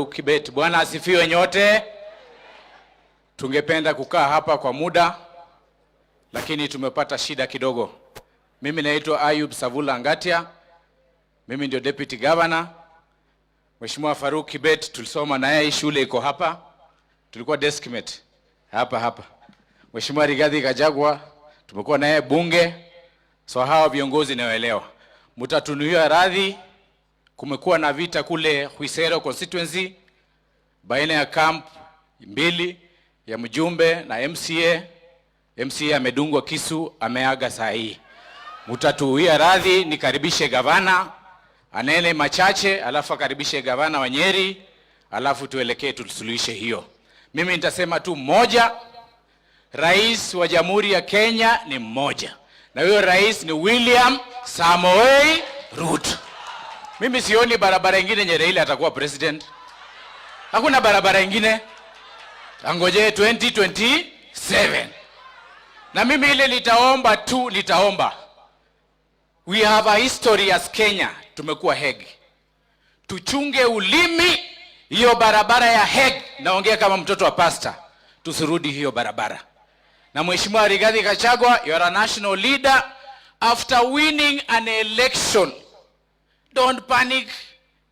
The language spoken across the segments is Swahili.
Kibet. Bwana asifiwe nyote. Tungependa kukaa hapa kwa muda, lakini tumepata shida kidogo. Mimi naitwa Ayub Savula Ngatia. Mimi ndio Deputy Governor. Mheshimiwa Faruk Kibet tulisoma naye shule iko hapa. Tulikuwa deskmate hapa. Mheshimiwa Rigathi Gachagua tumekuwa naye bunge. So hawa viongozi nawaelewa. Mtatunuia radhi. Kumekuwa na vita kule Huisero constituency baina ya camp mbili ya mjumbe na MCA. MCA amedungwa Kisu, ameaga saa hii. Mtatuia radhi, nikaribishe gavana anene machache, alafu akaribishe gavana wa Nyeri, alafu tuelekee tusuluhishe hiyo. Mimi nitasema tu moja, rais wa Jamhuri ya Kenya ni mmoja. Na huyo rais ni William Samoei Ruto. Mimi sioni barabara nyingine yenye Raila atakuwa president. Hakuna barabara nyingine. Angoje 2027. Na mimi ile litaomba. We have a history as Kenya. Tumekuwa Hague. Tuchunge ulimi hiyo barabara ya Hague. Naongea kama mtoto wa pastor. Tusirudi hiyo barabara. Na Mheshimiwa Rigathi Gachagua, you are a national leader. After winning an election, don't panic.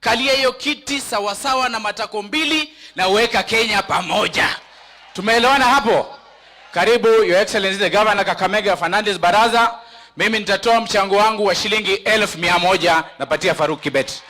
Kalia hiyo kiti sawasawa na matako mbili na weka Kenya pamoja. Tumeelewana hapo? Karibu Your Excellency the Governor Kakamega Fernandez Baraza. Mimi nitatoa mchango wangu wa shilingi 1,100 napatia Faruk Kibet.